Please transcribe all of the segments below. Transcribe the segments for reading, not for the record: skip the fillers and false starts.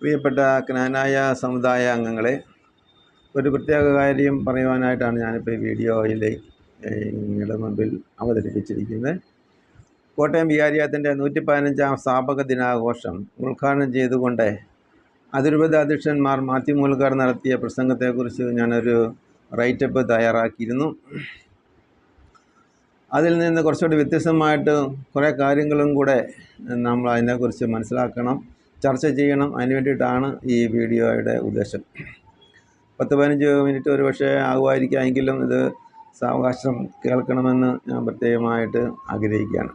പ്രിയപ്പെട്ട ക്നാനായ സമുദായ അംഗങ്ങളെ, ഒരു പ്രത്യേക കാര്യം പറയുവാനായിട്ടാണ് ഞാനിപ്പോൾ ഈ വീഡിയോയിൽ നിങ്ങളുടെ മുമ്പിൽ അവതരിപ്പിച്ചിരിക്കുന്നത്. കോട്ടയം വികാരിയത്തിൻ്റെ 115-ാം സ്ഥാപക ദിനാഘോഷം ഉദ്ഘാടനം ചെയ്തുകൊണ്ട് അതിരൂപത അധ്യക്ഷന്മാർ മാത്യു മൂലക്കാർ നടത്തിയ പ്രസംഗത്തെക്കുറിച്ച് ഞാനൊരു റൈറ്റപ്പ് തയ്യാറാക്കിയിരുന്നു. അതിൽ നിന്ന് കുറച്ചുകൂടി വ്യത്യസ്തമായിട്ട് കുറേ കാര്യങ്ങളും കൂടെ നമ്മൾ അതിനെക്കുറിച്ച് മനസ്സിലാക്കണം, ചർച്ച ചെയ്യണം. അതിന് വേണ്ടിയിട്ടാണ് ഈ വീഡിയോയുടെ ഉദ്ദേശം. 10-15 മിനിറ്റ് ഒരു പക്ഷേ ആകുമായിരിക്കാമെങ്കിലും ഇത് സാവകാശം കേൾക്കണമെന്ന് ഞാൻ പ്രത്യേകമായിട്ട് ആഗ്രഹിക്കുകയാണ്.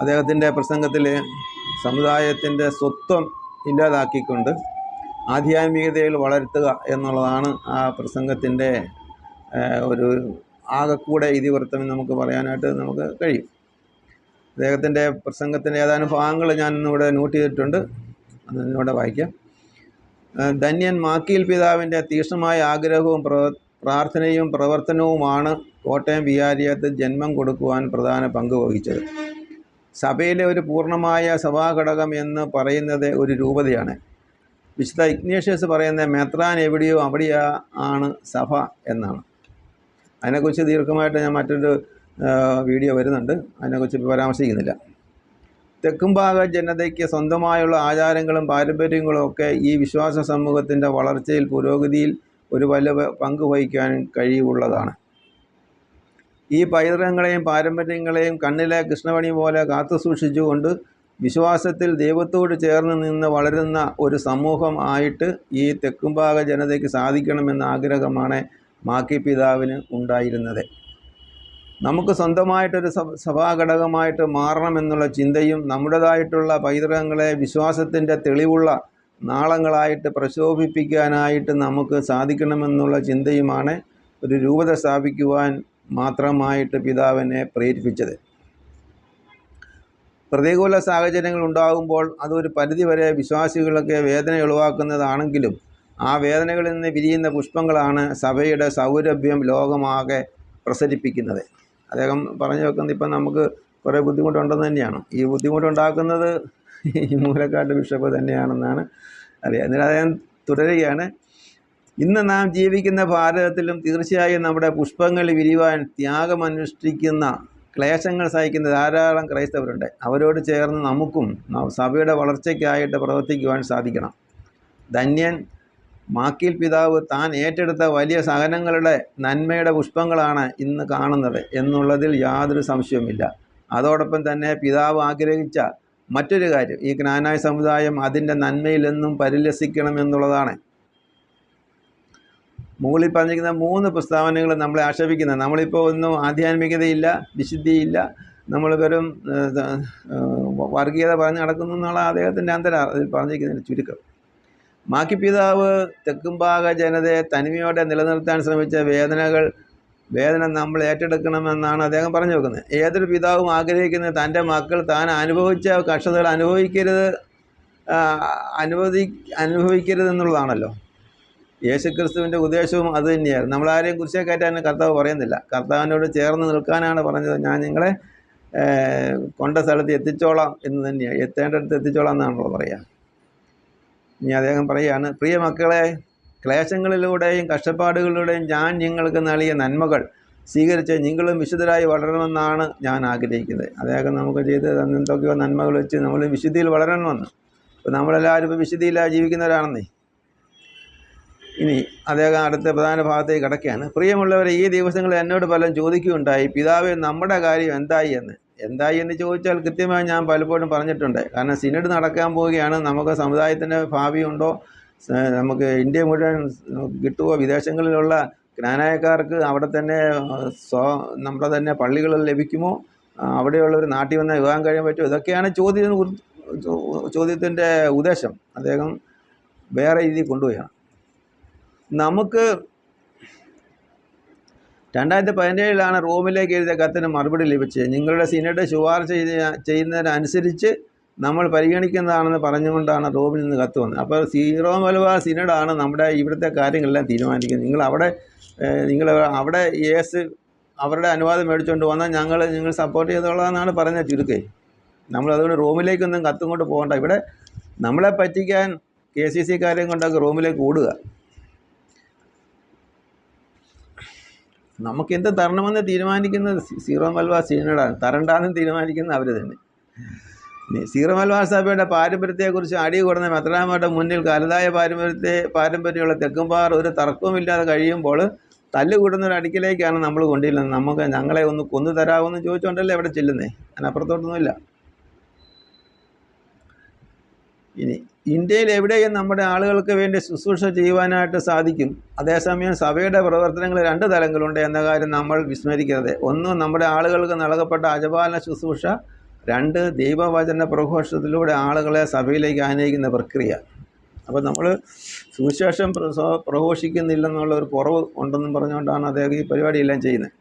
അദ്ദേഹത്തിൻ്റെ പ്രസംഗത്തിൽ സമുദായത്തിൻ്റെ സ്വത്വം ഇല്ലാതാക്കിക്കൊണ്ട് ആധ്യാത്മികതയിൽ വളർത്തുക എന്നുള്ളതാണ് ആ പ്രസംഗത്തിൻ്റെ ഒരു ആകെക്കൂടെ ഇതിവൃത്തം നമുക്ക് പറയാനായിട്ട് നമുക്ക് കഴിയും. അദ്ദേഹത്തിൻ്റെ പ്രസംഗത്തിൻ്റെ ഏതാനും ഭാഗങ്ങൾ ഞാൻ ഇന്നിവിടെ നോട്ട് ചെയ്തിട്ടുണ്ട്, അതിനോടെ വായിക്കാം. ധന്യൻ മാക്കീൽ പിതാവിൻ്റെ തീക്ഷ്ണമായ ആഗ്രഹവും പ്രാർത്ഥനയും പ്രവർത്തനവുമാണ് കോട്ടയം വികാരിയത്തിൽ ജന്മം കൊടുക്കുവാൻ പ്രധാന പങ്ക് വഹിച്ചത്. സഭയിലെ ഒരു പൂർണ്ണമായ സഭാഘടകം എന്ന് പറയുന്നത് ഒരു രൂപതയാണ്. വിശുദ്ധ ഇഗ്നേഷ്യസ് പറയുന്ന മെത്രാൻ എവിടെയോ അവിടെയാ ആണ് സഭ എന്നാണ്. അതിനെക്കുറിച്ച് ദീർഘമായിട്ട് ഞാൻ മറ്റൊരു വീഡിയോ വരുന്നുണ്ട്, അതിനെക്കുറിച്ച് പരാമർശിക്കുന്നില്ല. തെക്കുംഭാഗ ജനതയ്ക്ക് സ്വന്തമായുള്ള ആചാരങ്ങളും പാരമ്പര്യങ്ങളും ഒക്കെ ഈ വിശ്വാസ സമൂഹത്തിൻ്റെ വളർച്ചയിൽ പുരോഗതിയിൽ ഒരു വലിയ പങ്ക് വഹിക്കാൻ കഴിവുള്ളതാണ്. ഈ പൈതൃകങ്ങളെയും പാരമ്പര്യങ്ങളെയും കണ്ണിലെ കൃഷ്ണമണി പോലെ കാത്തു സൂക്ഷിച്ചുകൊണ്ട് വിശ്വാസത്തിൽ ദൈവത്തോട് ചേർന്ന് നിന്ന് വളരുന്ന ഒരു സമൂഹം ആയിട്ട് ഈ തെക്കുംഭാഗ ജനതയ്ക്ക് സാധിക്കണമെന്ന ആഗ്രഹമാണ് മാക്കി പിതാവിന് ഉണ്ടായിരുന്നത്. നമുക്ക് സ്വന്തമായിട്ടൊരു സഭാഘടകമായിട്ട് മാറണമെന്നുള്ള ചിന്തയും നമ്മുടേതായിട്ടുള്ള പൈതൃകങ്ങളെ വിശ്വാസത്തിൻ്റെ തെളിവുള്ള നാളങ്ങളായിട്ട് പ്രശോഭിപ്പിക്കാനായിട്ട് നമുക്ക് സാധിക്കണമെന്നുള്ള ചിന്തയുമാണ് ഒരു രൂപത സ്ഥാപിക്കുവാൻ മാത്രമായിട്ട് പിതാവിനെ പ്രേരിപ്പിച്ചത്. പ്രതികൂല സാഹചര്യങ്ങൾ ഉണ്ടാകുമ്പോൾ അതൊരു പരിധിവരെ വിശ്വാസികളൊക്കെ വേദന ഒഴിവാക്കുന്നതാണെങ്കിലും ആ വേദനകളിൽ നിന്ന് വിരിയുന്ന പുഷ്പങ്ങളാണ് സഭയുടെ സൗരഭ്യം ലോകമാകെ പ്രസരിപ്പിക്കുന്നത്. അദ്ദേഹം പറഞ്ഞു വെക്കുന്നത് ഇപ്പം നമുക്ക് കുറേ ബുദ്ധിമുട്ടുണ്ടെന്ന് തന്നെയാണ്. ഈ ബുദ്ധിമുട്ടുണ്ടാക്കുന്നത് ഈ മൂലക്കാട്ട് ബിഷപ്പ് തന്നെയാണെന്നാണ് അറിയാം. എന്നിട്ട് അദ്ദേഹം തുടരുകയാണ്. ഇന്ന് നാം ജീവിക്കുന്ന ഭാരതത്തിലും തീർച്ചയായും നമ്മുടെ പുഷ്പങ്ങൾ വിരിവാൻ ത്യാഗമനുഷ്ഠിക്കുന്ന, ക്ലേശങ്ങൾ സഹിക്കുന്ന ധാരാളം ക്രൈസ്തവരുണ്ട്. അവരോട് ചേർന്ന് നമുക്കും സഭയുടെ വളർച്ചയ്ക്കായിട്ട് പ്രവർത്തിക്കുവാൻ സാധിക്കണം. ധന്യൻ മാക്കീൽ പിതാവ് താൻ ഏറ്റെടുത്ത വലിയ സഹനങ്ങളുടെ നന്മയുടെ പുഷ്പങ്ങളാണ് ഇന്ന് കാണുന്നത് എന്നുള്ളതിൽ യാതൊരു സംശയവുമില്ല. അതോടൊപ്പം തന്നെ പിതാവ് ആഗ്രഹിച്ച മറ്റൊരു കാര്യം, ഈ ക്നാനായ സമുദായം അതിൻ്റെ നന്മയിലെന്നും പരിലസിക്കണം എന്നുള്ളതാണ്. മുകളിൽ പറഞ്ഞിരിക്കുന്ന 3 പ്രസ്താവനകൾ നമ്മളെ ആക്ഷേപിക്കുന്നത്, നമ്മളിപ്പോൾ ഒന്നും ആധ്യാത്മികതയില്ല, വിശുദ്ധിയില്ല, നമ്മൾ വെറും വർഗീയത പറഞ്ഞ് നടക്കുന്നു എന്നുള്ള അദ്ദേഹത്തിൻ്റെ അതിൽ പറഞ്ഞിരിക്കുന്നതിന് ചുരുക്കം. മാക്കി പിതാവ് തെക്കുംഭാഗ ജനതയെ തനിമയോടെ നിലനിർത്താൻ ശ്രമിച്ച വേദന നമ്മൾ ഏറ്റെടുക്കണമെന്നാണ് അദ്ദേഹം പറഞ്ഞു വെക്കുന്നത്. ഏതൊരു പിതാവും ആഗ്രഹിക്കുന്നത് തൻ്റെ മക്കൾ താൻ അനുഭവിച്ച കഷ്ടതകൾ അനുഭവിക്കരുത് എന്നുള്ളതാണല്ലോ. യേശുക്രിസ്തുവിൻ്റെ ഉദ്ദേശവും അത് തന്നെയായിരുന്നു. നമ്മളാരെയും കുരിശേ കയറ്റാൻ കർത്താവ് പറയുന്നില്ല. കർത്താവിനോട് ചേർന്ന് നിൽക്കാനാണ് പറഞ്ഞത്. ഞാൻ നിങ്ങളെ കൊണ്ട സ്ഥലത്ത് എത്തിച്ചോളാം എന്ന് തന്നെയാണ്, എത്തേണ്ടടുത്ത് എത്തിച്ചോളാം എന്നാണല്ലോ പറയുക. ഇനി അദ്ദേഹം പറയുകയാണ്, പ്രിയ മക്കളെ, ക്ലേശങ്ങളിലൂടെയും കഷ്ടപ്പാടുകളിലൂടെയും ഞാൻ നിങ്ങൾക്ക് നൽകിയ നന്മകൾ സ്വീകരിച്ച് നിങ്ങളും വിശുദ്ധരായി വളരണമെന്നാണ് ഞാൻ ആഗ്രഹിക്കുന്നത്. അദ്ദേഹം നമുക്ക് ചെയ്ത് എന്തൊക്കെയോ നന്മകൾ വെച്ച് നമ്മൾ വിശുദ്ധിയിൽ വളരണമെന്ന്. ഇപ്പോൾ നമ്മളെല്ലാവരും ഇപ്പോൾ വിശുദ്ധിയില്ലാതെ ജീവിക്കുന്നവരാണെന്നേ. ഇനി അദ്ദേഹം അടുത്ത പ്രധാന ഭാഗത്തേക്ക് കിടക്കുകയാണ്. പ്രിയമുള്ളവരെ, ഈ ദിവസങ്ങളിൽ എന്നോട് പലരും ചോദിക്കുകയുണ്ടായി, പിതാവേ നമ്മുടെ കാര്യം എന്തായി എന്ന് ചോദിച്ചാൽ കൃത്യമായി ഞാൻ പലപ്പോഴും പറഞ്ഞിട്ടുണ്ട്. കാരണം സിനഡ് നടക്കാൻ പോവുകയാണ്. നമുക്ക് സമുദായത്തിൻ്റെ ഭാവിയുണ്ടോ, നമുക്ക് ഇന്ത്യ മുഴുവൻ കിട്ടുമോ, വിദേശങ്ങളിലുള്ള ക്നാനായക്കാർക്ക് അവിടെ തന്നെ നമ്മുടെ തന്നെ പള്ളികൾ ലഭിക്കുമോ, അവിടെയുള്ളവർ നാട്ടിൽ വന്നാൽ വിവാഹം കഴിയാൻ പറ്റുമോ, ഇതൊക്കെയാണ് ചോദ്യത്തിൻ്റെ ഉദ്ദേശം. അദ്ദേഹം വേറെ രീതിയിൽ കൊണ്ടുപോയാണ്. നമുക്ക് 2017 റോമിലേക്ക് എഴുതിയ കത്തിന് മറുപടി ലഭിച്ചത്. നിങ്ങളുടെ സിനഡ് ശുപാർശ ചെയ്യുന്നതിനനുസരിച്ച് നമ്മൾ പരിഗണിക്കുന്നതാണെന്ന് പറഞ്ഞുകൊണ്ടാണ് റോമിൽ നിന്ന് കത്ത് വന്നത്. അപ്പോൾ സീറോ മലബാർ സിനഡാണ് നമ്മുടെ ഇവിടുത്തെ കാര്യങ്ങളെല്ലാം തീരുമാനിക്കുന്നത്. നിങ്ങൾ അവിടെ അവരുടെ അനുവാദം മേടിച്ചുകൊണ്ട് വന്നാൽ നിങ്ങൾ സപ്പോർട്ട് ചെയ്തോളാമെന്നാണ് പറഞ്ഞത് ചുരുക്കേ. നമ്മളതുകൊണ്ട് റോമിലേക്കൊന്നും കത്തും കൊണ്ട് പോകണ്ട. ഇവിടെ നമ്മളെ പറ്റിക്കാൻ KCC കാരെയും കൊണ്ടൊക്കെ റൂമിലേക്ക് ഓടുക. നമുക്കെന്ത് തരണമെന്ന് തീരുമാനിക്കുന്നത് സീറോ മലബാർ സിനഡാണ്. തരണ്ടാന്ന് തീരുമാനിക്കുന്നത് അവർ തന്നെ. സീറോ മലബാർ സഭയുടെ പാരമ്പര്യത്തെക്കുറിച്ച് അടി കൊടുന്ന മെത്രാന്മാരുടെ മുന്നിൽ കാലതായ പാരമ്പര്യമുള്ള തെക്കുംപാർ ഒരു തർക്കവുമില്ലാതെ കഴിയുമ്പോൾ തല്ലുകൂടുന്ന ഒരു അടുക്കിലേക്കാണ് നമ്മൾ കൊണ്ടിരുന്നത്. ഞങ്ങളെ ഒന്ന് കൊന്നു തരാമെന്ന് ചോദിച്ചുകൊണ്ടല്ലേ അവിടെ ചെല്ലുന്നേ, അതിനപ്പുറത്തോട്ടൊന്നുമില്ല. ഇനി ഇന്ത്യയിൽ എവിടെയും നമ്മുടെ ആളുകൾക്ക് വേണ്ടി ശുശ്രൂഷ ചെയ്യുവാനായിട്ട് സാധിക്കും. അതേസമയം സഭയുടെ പ്രവർത്തനങ്ങൾ 2 തലങ്ങളുണ്ട് എന്ന കാര്യം നമ്മൾ വിസ്മരിക്കരുത്. ഒന്ന്, നമ്മുടെ ആളുകൾക്ക് നൽകപ്പെട്ട അജപാലന ശുശ്രൂഷ. 2, ദൈവവചന പ്രഘോഷത്തിലൂടെ ആളുകളെ സഭയിലേക്ക് ആനയിക്കുന്ന പ്രക്രിയ. അപ്പോൾ നമ്മൾ സുവിശേഷം പ്രഘോഷിക്കുന്നില്ലെന്നുള്ള ഒരു കുറവ് ഉണ്ടെന്നും പറഞ്ഞുകൊണ്ടാണ് അദ്ദേഹം ഈ പരിപാടിയെല്ലാം ചെയ്യുന്നത്.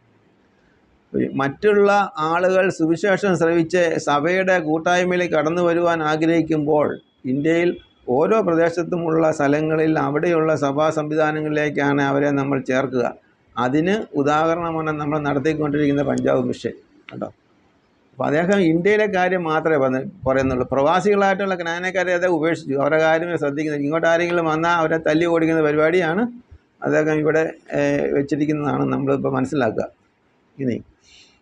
മറ്റുള്ള ആളുകൾ സുവിശേഷം ശ്രവിച്ച് സഭയുടെ കൂട്ടായ്മയിലേക്ക് കടന്നു വരുവാൻ ആഗ്രഹിക്കുമ്പോൾ ഇന്ത്യയിൽ ഓരോ പ്രദേശത്തുമുള്ള സ്ഥലങ്ങളിൽ അവിടെയുള്ള സഭാ സംവിധാനങ്ങളിലേക്കാണ് അവരെ നമ്മൾ ചേർക്കുക. അതിന് ഉദാഹരണമാണ് നമ്മൾ നടത്തിക്കൊണ്ടിരിക്കുന്ന പഞ്ചാബ് മിഷൻ കേട്ടോ. അപ്പോൾ അദ്ദേഹം ഇന്ത്യയിലെ കാര്യം മാത്രമേ പറയുന്നുള്ളൂ. പ്രവാസികളായിട്ടുള്ള ജ്ഞാനക്കാരെ അദ്ദേഹം ഉപേക്ഷിച്ചു. അവരുടെ കാര്യമേ ശ്രദ്ധിക്കുന്നില്ല. ഇങ്ങോട്ട് ആരെങ്കിലും വന്നാൽ അവരെ തല്ലി ഓടിക്കുന്ന പരിപാടിയാണ് അദ്ദേഹം ഇവിടെ വെച്ചിരിക്കുന്നതാണ് നമ്മളിപ്പോൾ മനസ്സിലാക്കുക. ഇനി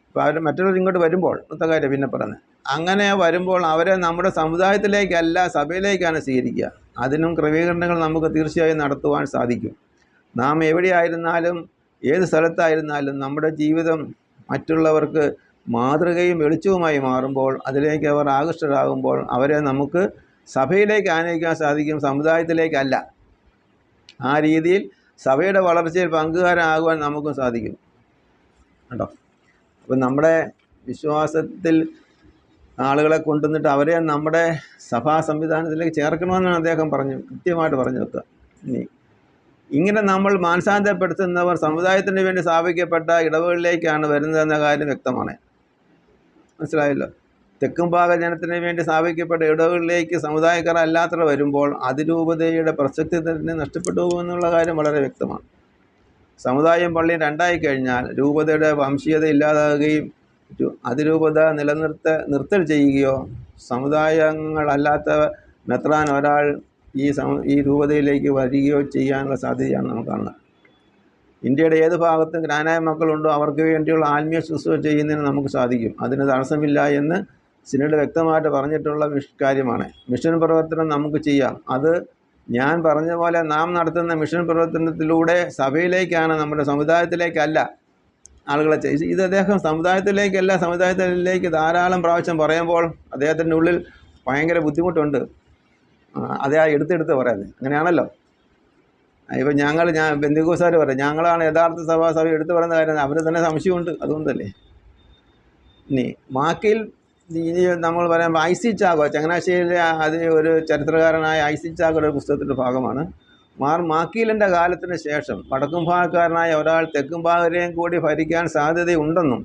ഇപ്പോൾ അവർ മറ്റുള്ളവർ ഇങ്ങോട്ട് വരുമ്പോൾ മൊത്ത കാര്യം പിന്നെ പറഞ്ഞത്, അങ്ങനെ വരുമ്പോൾ അവരെ നമ്മുടെ സമുദായത്തിലേക്കല്ല സഭയിലേക്കാണ് സ്വീകരിക്കുക. അതിനും ക്രമീകരണങ്ങൾ നമുക്ക് തീർച്ചയായും നടത്തുവാൻ സാധിക്കും. നാം എവിടെയായിരുന്നാലും ഏത് സ്ഥലത്തായിരുന്നാലും നമ്മുടെ ജീവിതം മറ്റുള്ളവർക്ക് മാതൃകയും വെളിച്ചവുമായി മാറുമ്പോൾ, അതിലേക്ക് അവർ ആകൃഷ്ടരാകുമ്പോൾ അവരെ നമുക്ക് സഭയിലേക്ക് ആനയിക്കാൻ സാധിക്കും, സമുദായത്തിലേക്കല്ല. ആ രീതിയിൽ സഭയുടെ വളർച്ചയിൽ പങ്കുകാരാകുവാൻ നമുക്കും സാധിക്കും കേട്ടോ. അപ്പം നമ്മുടെ വിശ്വാസത്തിൽ ആളുകളെ കൊണ്ടുവന്നിട്ട് അവരെ നമ്മുടെ സഭാ സംവിധാനത്തിലേക്ക് ചേർക്കണമെന്നാണ് അദ്ദേഹം കൃത്യമായിട്ട് പറഞ്ഞു വെക്കുക. ഇങ്ങനെ നമ്മൾ മാനസാന്തരപ്പെടുത്തുന്നവർ സമുദായത്തിന് വേണ്ടി സ്ഥാപിക്കപ്പെട്ട ഇടവുകളിലേക്കാണ് വരുന്നതെന്ന കാര്യം വ്യക്തമാണ്. മനസ്സിലായല്ലോ. തെക്കുംഭാഗ ജനത്തിന് വേണ്ടി സ്ഥാപിക്കപ്പെട്ട ഇടവുകളിലേക്ക് സമുദായക്കാർ അല്ലാത്തവർ വരുമ്പോൾ അതിരൂപതയുടെ പ്രസക്തി തന്നെ നഷ്ടപ്പെട്ടു പോകുമെന്നുള്ള കാര്യം വളരെ വ്യക്തമാണ്. സമുദായം പള്ളിയും 2ആയി കഴിഞ്ഞാൽ രൂപതയുടെ വംശീയത ഇല്ലാതാകുകയും അതിരൂപത നിർത്തൽ ചെയ്യുകയോ സമുദായങ്ങളല്ലാത്ത മെത്രാൻ ഒരാൾ ഈ രൂപതയിലേക്ക് വരികയോ ചെയ്യാനുള്ള സാധ്യതയാണ് നമുക്ക് കാണുന്നത്. ഇന്ത്യയുടെ ഏത് ഭാഗത്തും ജ്ഞാനായ മക്കളുണ്ടോ അവർക്ക് വേണ്ടിയുള്ള ആത്മീയ ശുശ്രൂഷ ചെയ്യുന്നതിന് നമുക്ക് സാധിക്കും. അതിന് തടസ്സമില്ല എന്ന് സിനഡ് വ്യക്തമായിട്ട് പറഞ്ഞിട്ടുള്ള കാര്യമാണ്. മിഷൻ പ്രവർത്തനം നമുക്ക് ചെയ്യാം. അത് ഞാൻ പറഞ്ഞ പോലെ നാം നടത്തുന്ന മിഷൻ പ്രവർത്തനത്തിലൂടെ സഭയിലേക്കാണ്, നമ്മുടെ സമുദായത്തിലേക്കല്ല ആളുകളെ ഇത് അദ്ദേഹം സമുദായത്തിലേക്ക് ധാരാളം പ്രാവശ്യം പറയുമ്പോൾ അദ്ദേഹത്തിൻ്റെ ഉള്ളിൽ ഭയങ്കര ബുദ്ധിമുട്ടുണ്ട്. അതേ എടുത്തെടുത്ത് പറയുന്നത് അങ്ങനെയാണല്ലോ. ഇപ്പം ഞാൻ ബന്ധുക്കോസാർ പറയാം, ഞങ്ങളാണ് യഥാർത്ഥ സഭ എടുത്തു പറയുന്ന കാര്യം അവർ തന്നെ സംശയമുണ്ട്. അതുകൊണ്ടല്ലേ. ഇനി മാക്കിൽ നമ്മൾ പറയുമ്പോൾ ഐ സി ചാക്കോ, ചങ്ങനാശ്ശേരിയിലെ അത് ഒരു ചരിത്രകാരനായ ഐ സി ചാക്കോയുടെ ഒരു പുസ്തകത്തിൻ്റെ ഭാഗമാണ്. മാക്കീലിൻ്റെ കാലത്തിന് ശേഷം വടക്കും ഭാഗക്കാരനായ ഒരാൾ തെക്കും ഭാഗരെയും കൂടി ഭരിക്കാൻ സാധ്യതയുണ്ടെന്നും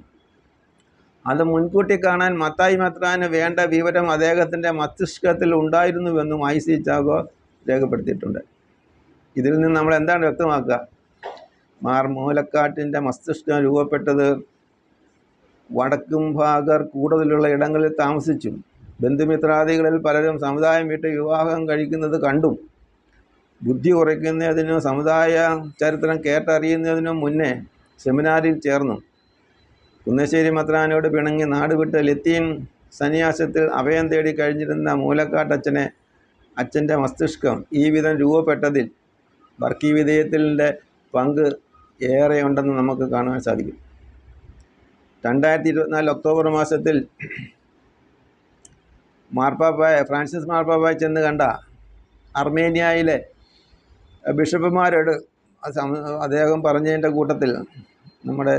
അത് മുൻകൂട്ടി കാണാൻ മത്തായി മെത്രാന് വേണ്ട വിവരം അദ്ദേഹത്തിൻ്റെ മസ്തിഷ്കത്തിൽ ഉണ്ടായിരുന്നുവെന്നും ഐ സി ചാക്കോ രേഖപ്പെടുത്തിയിട്ടുണ്ട്. ഇതിൽ നിന്ന് നമ്മൾ എന്താണ് വ്യക്തമാക്കുക? മൂലക്കാട്ടിൻ്റെ മസ്തിഷ്കം രൂപപ്പെട്ടത് വടക്കും ഭാഗർ കൂടുതലുള്ള ഇടങ്ങളിൽ താമസിച്ചും ബന്ധുമിത്രാദികളിൽ പലരും സമുദായം വിട്ട് വിവാഹം കഴിക്കുന്നത് കണ്ടും ബുദ്ധി കുറയ്ക്കുന്നതിനും സമുദായ ചരിത്രം കേട്ടറിയുന്നതിനും മുന്നേ സെമിനാരിൽ ചേർന്നു കുന്നശ്ശേരി മെത്രാനോട് പിണങ്ങി നാടുവിട്ട് ലത്തീൻ സന്യാസത്തിൽ അഭയം തേടി കഴിഞ്ഞിരുന്ന അച്ഛൻ്റെ മസ്തിഷ്കം ഈ വിധം രൂപപ്പെട്ടതിൽ വർഗീയവിധേയത്തിൻ്റെ പങ്ക് ഏറെയുണ്ടെന്ന് നമുക്ക് കാണുവാൻ സാധിക്കും. 2024 ഒക്ടോബർ മാസത്തിൽ ഫ്രാൻസിസ് മാർപ്പാപ്പായെ ചെന്ന് കണ്ട അർമേനിയയിലെ ബിഷപ്പുമാരോട് അദ്ദേഹം പറഞ്ഞതിൻ്റെ കൂട്ടത്തിൽ നമ്മുടെ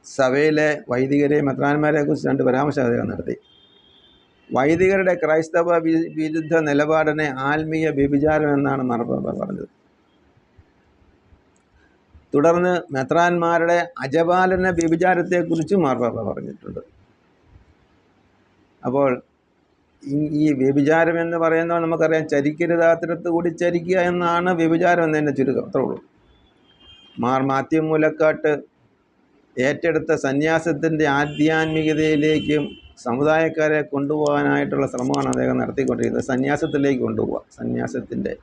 സഭയിലെ വൈദികരെയും മെത്രാന്മാരെ കുറിച്ച് 2 പരാമർശം അദ്ദേഹം നടത്തി. വൈദികരുടെ ക്രൈസ്തവ വിരുദ്ധ നിലപാടിനെ ആത്മീയ വ്യഭിചാരം എന്നാണ് മാർപ്പാപ്പ പറഞ്ഞത്. തുടർന്ന് മെത്രാന്മാരുടെ അജപാലന വ്യഭിചാരത്തെക്കുറിച്ചും മാർപ്പാപ്പ പറഞ്ഞിട്ടുണ്ട്. അപ്പോൾ ഈ വ്യഭിചാരം എന്ന് പറയുന്നത് നമുക്കറിയാം, ചരിക്കരുതാത്തിടത്ത് കൂടി ചരിക്കുക എന്നാണ് വ്യഭിചാരം എന്നതിൻ്റെ ചുരുക്കം. അത്രേ ഉള്ളൂ. മാത്യു മൂലക്കാട്ട് ഏറ്റെടുത്ത സന്യാസത്തിൻ്റെ ആധ്യാത്മികതയിലേക്കും സമുദായക്കാരെ കൊണ്ടുപോകാനായിട്ടുള്ള ശ്രമമാണ് അദ്ദേഹം നടത്തിക്കൊണ്ടിരിക്കുന്നത്. സന്യാസത്തിലേക്ക് കൊണ്ടുപോവുക, സന്യാസത്തിൻ്റെ.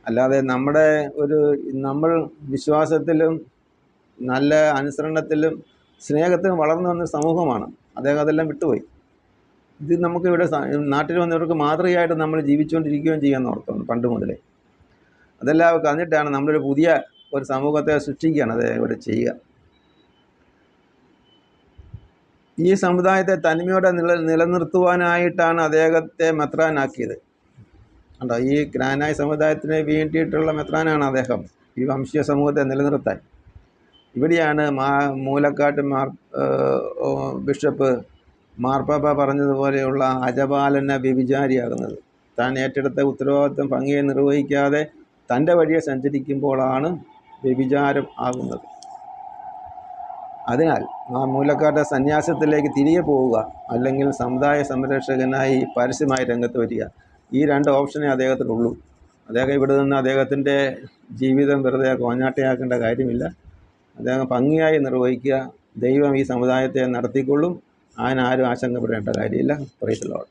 അല്ലാതെ നമ്മൾ വിശ്വാസത്തിലും നല്ല അനുസരണത്തിലും സ്നേഹത്തിലും വളർന്നു വന്ന സമൂഹമാണ്. അദ്ദേഹം അതെല്ലാം വിട്ടുപോയി. ഇത് നമുക്കിവിടെ നാട്ടിൽ വന്നവർക്ക് മാതൃകയായിട്ട് നമ്മൾ ജീവിച്ചുകൊണ്ടിരിക്കുകയും ചെയ്യാൻ ഓർക്കുന്നു പണ്ട് മുതലേ. അതെല്ലാം കളഞ്ഞിട്ടാണ് നമ്മളൊരു പുതിയ ഒരു സമൂഹത്തെ സൃഷ്ടിക്കുകയാണ് അദ്ദേഹം ഇവിടെ ചെയ്യുക. ഈ സമുദായത്തെ തനിമയോടെ നിലനിർത്തുവാനായിട്ടാണ് അദ്ദേഹത്തെ മെത്രാനാക്കിയത്. കണ്ടോ, ഈ ഗ്രാനായ സമുദായത്തിന് വേണ്ടിയിട്ടുള്ള മെത്രാനാണ് അദ്ദേഹം, ഈ വംശീയ സമൂഹത്തെ നിലനിർത്താൻ. ഇവിടെയാണ് മൂലക്കാട്ട് ബിഷപ്പ് മാർപ്പാപ്പ പറഞ്ഞതുപോലെയുള്ള അജപാലന വ്യഭിചാരിയാകുന്നത്. താൻ ഏറ്റെടുത്ത ഉത്തരവാദിത്വം ഭംഗിയെ നിർവഹിക്കാതെ തൻ്റെ വഴിയെ സഞ്ചരിക്കുമ്പോഴാണ് വ്യഭിചാരം ആകുന്നത്. അതിനാൽ മൂലക്കാട്ട് സന്യാസത്തിലേക്ക് തിരികെ പോവുക, അല്ലെങ്കിൽ സമുദായ സംരക്ഷകനായി പരസ്യമായി രംഗത്ത് വരിക. ഈ 2 ഓപ്ഷനേ അദ്ദേഹത്തിനുള്ളൂ. അദ്ദേഹം ഇവിടെ നിന്ന് അദ്ദേഹത്തിൻ്റെ ജീവിതം വെറുതെ കോഞ്ഞാട്ടയാക്കേണ്ട കാര്യമില്ല. അദ്ദേഹം ഭംഗിയായി നിർവഹിക്കുക. ദൈവം ഈ സമുദായത്തെ നടത്തിക്കൊള്ളും. അതിനാരും ആശങ്കപ്പെടേണ്ട കാര്യമില്ല. Praise the Lord.